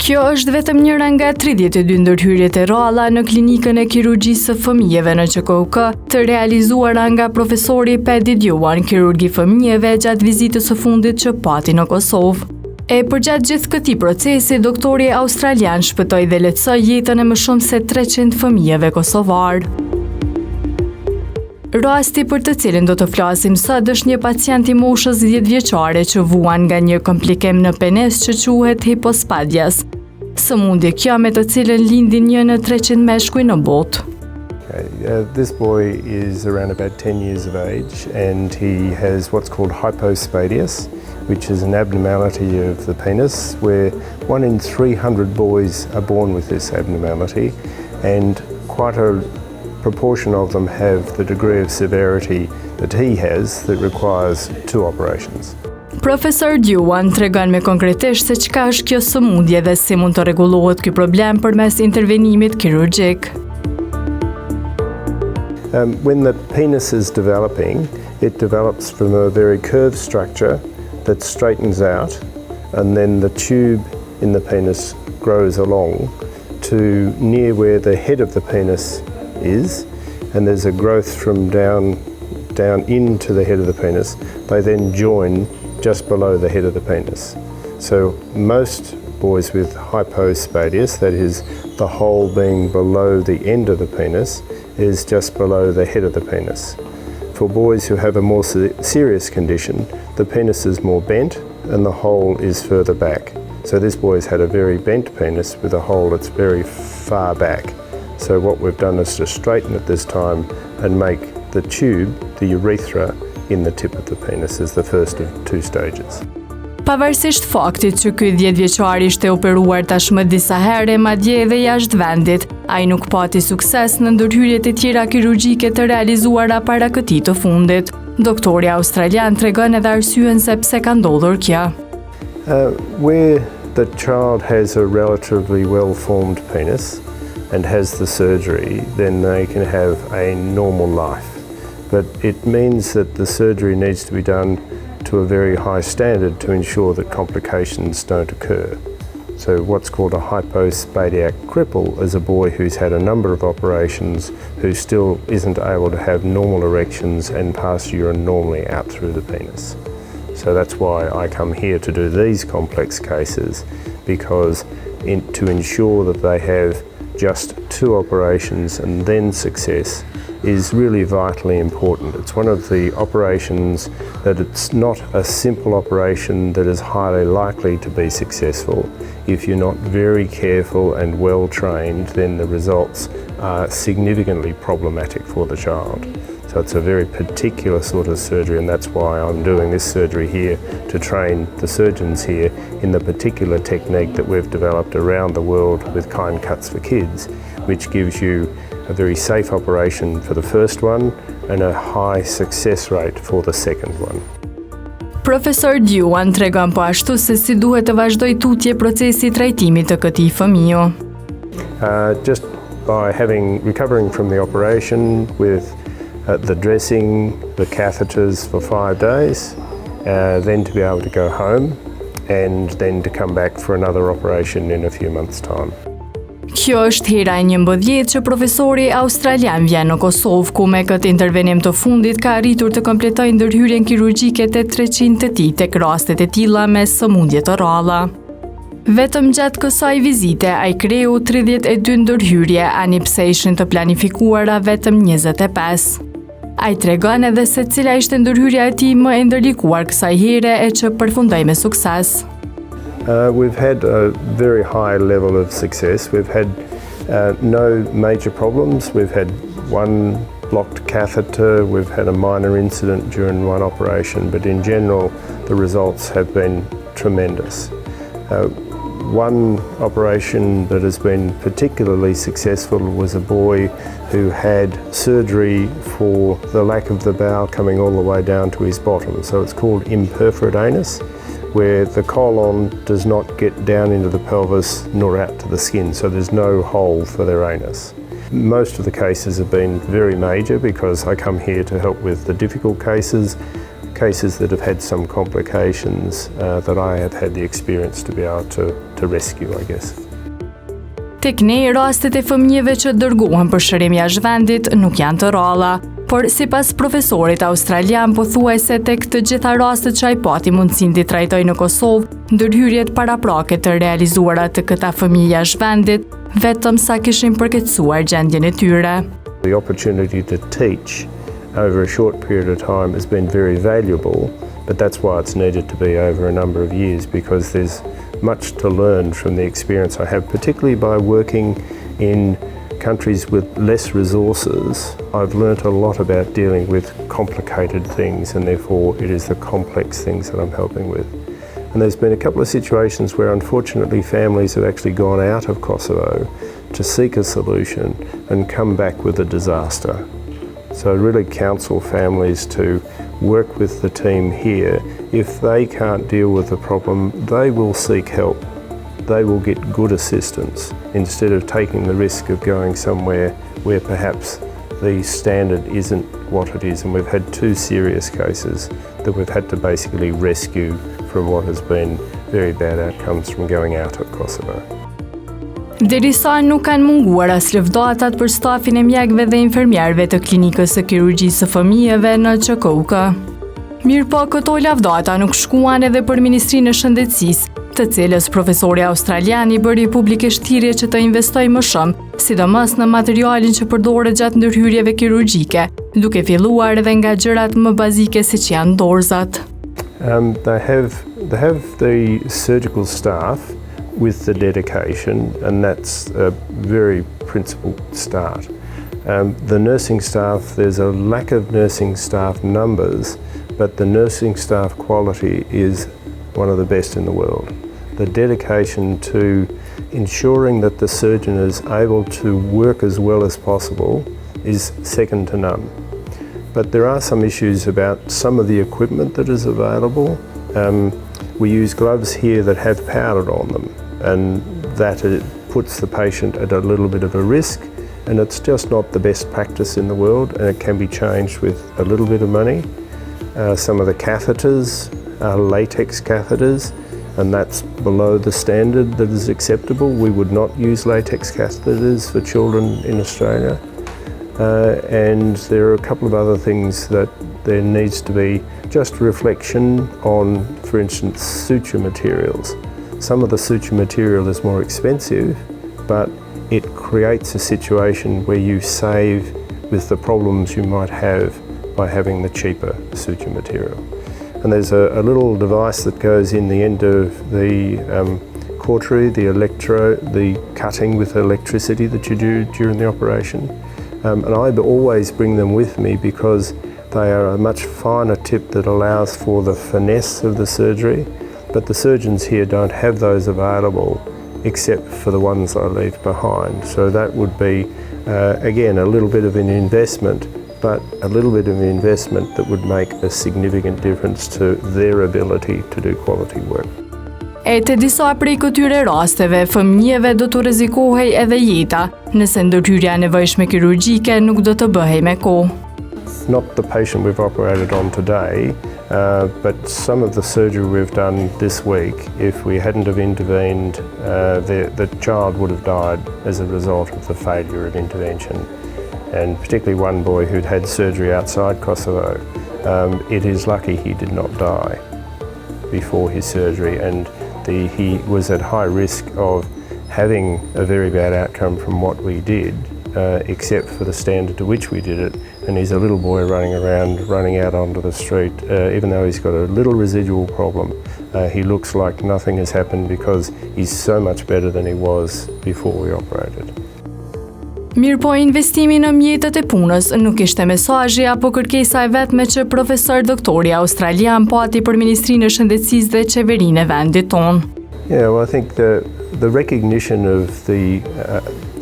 Kjo është vetëm njëra nga 32 ndërhyrjet e ralla në Klinikën e Kirurgjisë së Fëmijëve në QKUK, të realizuara nga profesori Paddy Dewan, kirurg i fëmijëve gjatë vizitës së fundit që pati në Kosovë. E përgjatë gjithë këtij procesi, doktori australian shpëtoi dhe lehtësoi jetën e më shumë se 300 fëmijëve kosovar. Rasti për të cilin do të flasim sot është një pacient i moshës 10 vjeçare që vuan nga një komplikim në penes që quhet Hipospadias. Sëmundje kjo me të cilën lindin një në 300 meshkuj në botë. This boy is around about 10 years of age and he has what's called Hipospadias, which is an abnormality of the penis where 1 in 300 boys are born with this abnormality and quite a proportion of them have the degree of severity that he has that requires 2 operations. Profesor Dewan tregon me konkretisht se çka është kjo sëmundje dhe si mund të rregullohet ky problem përmes intervenimit kirurgjik. When the penis is developing, it develops from a very curved structure that straightens out, and then the tube in the penis grows along to near where the head of the penis is, and there's a growth from down into the head of the penis. They then join just below the head of the penis. So most boys with hypospadias, that is the hole being below the end of the penis, is just below the head of the penis. For boys who have a more serious condition, the penis is more bent and the hole is further back. So this boy's had a very bent penis with a hole that's very far back. So what we've done is to straighten it this time and make the tube, the urethra, in the tip of the penis is the first of 2 stages. Pavarësisht faktit që ky 10 vjeçar ishte operuar tashmë disa herë, madje edhe jashtë vendit, ai nuk pati sukses në ndërhyrjet e tjera kirurgjike të realizuara para këtij të fundit. Doktori australian tregon edhe arsyen se pse ka ndodhur kjo. Where the child has a relatively well-formed penis and has the surgery, then they can have a normal life. But it means that the surgery needs to be done to a very high standard to ensure that complications don't occur. So what's called a hypospadiac cripple is a boy who's had a number of operations who still isn't able to have normal erections and pass urine normally out through the penis. So that's why I come here to do these complex cases, because to ensure that they have just 2 operations and then success is really vitally important. It's one of the operations that it's not a simple operation that is highly likely to be successful. If you're not very careful and well trained, then the results are significantly problematic for the child. So it's a very particular sort of surgery, and that's why I'm doing this surgery here, to train the surgeons here in the particular technique that we've developed around the world with kind cuts for kids, which gives you a very safe operation for the first one and a high success rate for the second one. Profesor Dewan tregon po ashtu se si duhet të vazhdoj tutje procesi i trajtimit të këtij fëmiu. Just by recovering from the operation with the dressing, the catheters for 5 days, then to be able to go home and then to come back for another operation in a few months' time. Kjo është hera e 11 që profesori australian vjen në Kosovë, ku me këtë intervenim të fundit ka arritur të kompletojë ndërhyrjen kirurgjike të 300 të tij tek rastet e tilla me sëmundje të rralla. Vetëm gjatë kësaj vizite ai kreu 32 ndërhyrje, ani pse ishin të planifikuara vetëm 25. Ai tregon edhe se cila ishte ndërhyrja e tij më e ndërlikuar kësaj here e që përfundoi me sukses. We've had a very high level of success. We've had no major problems. We've had 1 blocked catheter. We've had a minor incident during 1 operation, but in general, the results have been tremendous. 1 operation that has been particularly successful was a boy who had surgery for the lack of the bowel coming all the way down to his bottom. So it's called imperforate anus, where the colon does not get down into the pelvis nor out to the skin, so there's no hole for their anus. Most of the cases have been very major because I come here to help with the difficult cases. cases that have had some complications that I have had the experience to be able to rescue, I guess. Tek ne, rastet e fëmijëve që dërgohen për shërim jashtë vendit nuk janë të rralla, por sipas profesorit australian pothuajse tek të gjitha rastet që ai pati mundësinë t'i trajtojë në Kosovë, ndërhyrjet paraprake të realizuara të këta fëmijë jashtë vendit, vetëm sa kishin përkeqësuar gjendjen e tyre. The opportunity to teach over a short period of time has been very valuable, but that's why it's needed to be over a number of years, because there's much to learn from the experience I have, particularly by working in countries with less resources. I've learnt a lot about dealing with complicated things, and therefore it is the complex things that I'm helping with. And there's been a couple of situations where unfortunately families have actually gone out of Kosovo to seek a solution and come back with a disaster. So I really counsel families to work with the team here. If they can't deal with the problem, they will seek help. They will get good assistance instead of taking the risk of going somewhere where perhaps the standard isn't what it is. And we've had 2 serious cases that we've had to basically rescue from what has been very bad outcomes from going out of Kosovo. Derisa nuk kanë munguar as lëvdatat për stafin e mjekëve dhe infermierëve të Klinikës së Kirurgjisë së Fëmijëve në QKUK. Mirëpo këto lavdata nuk shkuan edhe për Ministrinë e Shëndetësisë, të cilës profesori australian i bëri publike thirrje që të investojë më shumë, sidomos në materialin që përdoret gjatë ndërhyrjeve kirurgjike, duke filluar edhe nga gjërat më bazike siç janë dorzat. They have the surgical staff with the dedication, and that's a very principal start. The nursing staff, there's a lack of nursing staff numbers, but the nursing staff quality is one of the best in the world. The dedication to ensuring that the surgeon is able to work as well as possible is second to none. But there are some issues about some of the equipment that is available. We use gloves here that have powder on them, and that puts the patient at a little bit of a risk, and it's just not the best practice in the world, and it can be changed with a little bit of money. Some of the catheters are latex catheters, and that's below the standard that is acceptable. We would not use latex catheters for children in Australia. And there are a couple of other things that there needs to be just reflection on, for instance, suture materials. Some of the suture material is more expensive, but it creates a situation where you save with the problems you might have by having the cheaper suture material. And there's a little device that goes in the end of the cautery, the cutting with electricity that you do during the operation. And I always bring them with me because they are a much finer tip that allows for the finesse of the surgery, but the surgeons here don't have those available except for the ones I leave behind. So that would be, again, a little bit of an investment, but a little bit of an investment that would make a significant difference to their ability to do quality work. E të disa prej këtyre rasteve, fëmijëve do të rrezikohej edhe jeta, nëse ndërhyrja e nevojshme kirurgjike nuk do të bëhej me kohë. Not the patient we've operated on today, but some of the surgery we've done this week, if we hadn't have intervened, the child would have died as a result of the failure of intervention. And particularly one boy who'd had surgery outside Kosovo, it is lucky he did not die before his surgery, and he was at high risk of having a very bad outcome from what we did, except for the standard to which we did it. And he's a little boy running out onto the street. Even though he's got a little residual problem, he looks like nothing has happened because he's so much better than he was before we operated. Mirëpo investimi në mjetet e punës nuk ishte mesazhi apo kërkesa e vetme që profesor doktori australian pati për Ministrinë e Shëndetësisë dhe qeverinë e vendit tonë. Yeah, well, I think the recognition of the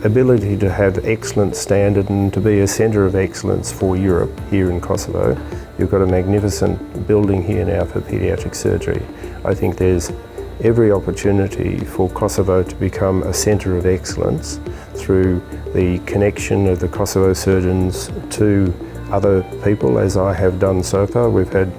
ability to have excellent standard and to be a centre of excellence for Europe here in Kosovo. You've got a magnificent building here now for paediatric surgery. I think there's every opportunity for Kosovo to become a centre of excellence through the connection of the Kosovo surgeons to other people, as I have done so far. We've had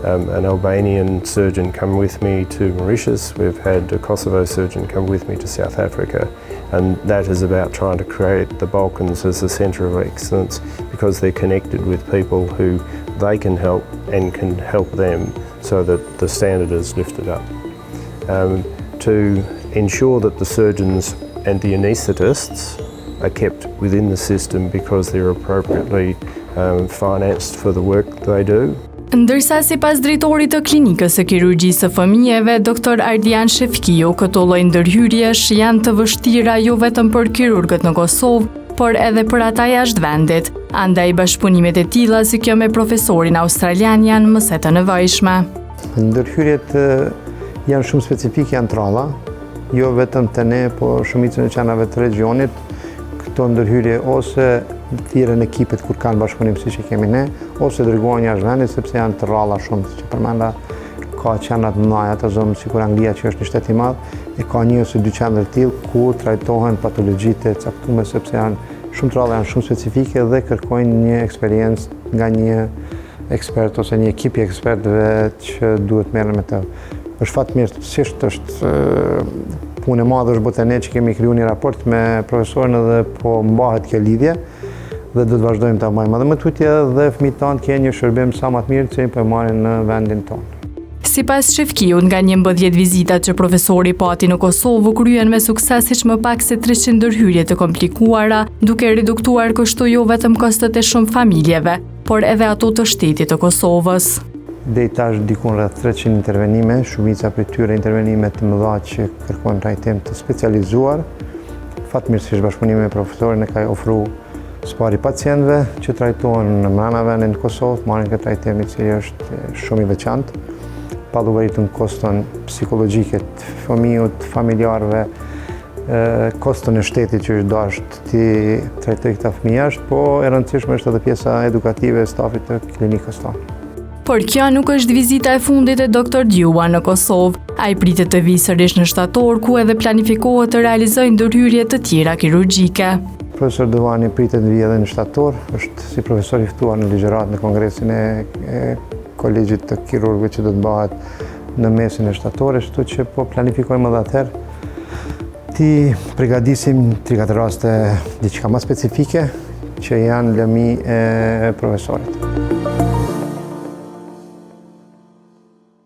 an Albanian surgeon come with me to Mauritius. We've had a Kosovo surgeon come with me to South Africa. And that is about trying to create the Balkans as a centre of excellence because they're connected with people who they can help and can help them so that the standard is lifted up. To ensure that the surgeons and the anaesthetists are kept within the system because they're appropriately financed for the work they do. Ndërsa sipas drejtorit të Klinikës së Kirurgjisë së Fëmijëve, Doktor Ardian Shefkiu, këto lloj ndërhyrjesh janë të vështira jo vetëm për kirurgët në Kosovë, por edhe për ata jashtë vendit. Andaj bashkëpunimet e tilla si kjo me profesorin australian janë më se të nevojshme. Ndërhyrjet janë shumë specifike, janë tralla, jo vetëm të ne, po shumicën e qenave të regionit. Këto ndërhyrje ose thirrën ekipet kur kanë bashkëpunim siç e kemi ne, ose dërgohen jashtë vendit sepse janë të rralla shumë, që përmenda ka qendra të mëdha të zonë sikur Anglia që është një shtet i madh, e ka një ose dy qendra të tillë ku trajtohen patologjitë e caktuara sepse janë shumë të rralla, janë shumë specifike dhe kërkojnë një eksperiencë nga një ekspert ose një ekip i ekspertëve që duhet merren me të. Është fatmirësisht është punë e madhe është botë ne që kemi krijuar një raport me profesorin edhe po mbahet kjo lidhje dhe do të vazhdojmë ta marrim edhe më tutje dhe fëmijët tanë kanë një shërbim sa më të mirë që po e marrin në vendin tonë. Sipas Shefkiut, nga 11 vizitat që profesori pati në Kosovë kryen me sukses siç më pak se 300 ndërhyrje të komplikuara, duke reduktuar kështu jo vetëm kostot e shumë familjeve, por edhe ato të shtetit të Kosovës. Deri tash dikun rreth 300 intervenime, shumica prej tyre intervenime të mëdha që kërkojnë trajtim të specializuar. Fatmirësisht bashkëpunimi me profesorin e ka ofruar spari pacientëve që trajtohen në brenda vendit në Kosovë, marrin këtë trajtim i cili është shumë i veçantë, pa llogaritur koston psikologjike të fëmijët, familjarëve, koston e shtetit që është dashur të trajtojë këta fëmijë, po e rëndësishme është edhe pjesa edukative e stafit të klinikës tonë. Por kjo nuk është vizita e fundit e Doktor Dewan në Kosovë. Ai pritet të vijë sërish në shtator ku edhe planifikohet të realizojë ndërhyrje të tjera kirurgjike. Profesor Dewan pritet të vijë edhe në shtator, është si profesor i ftuar në ligjërat në kongresin e kolegjit të kirurgëve që do të bëhet në mesin e shtatorit, kështu që po planifikojmë edhe atëherë ti përgatisim 3-4 raste diçka më specifike që janë lëmi e profesorit.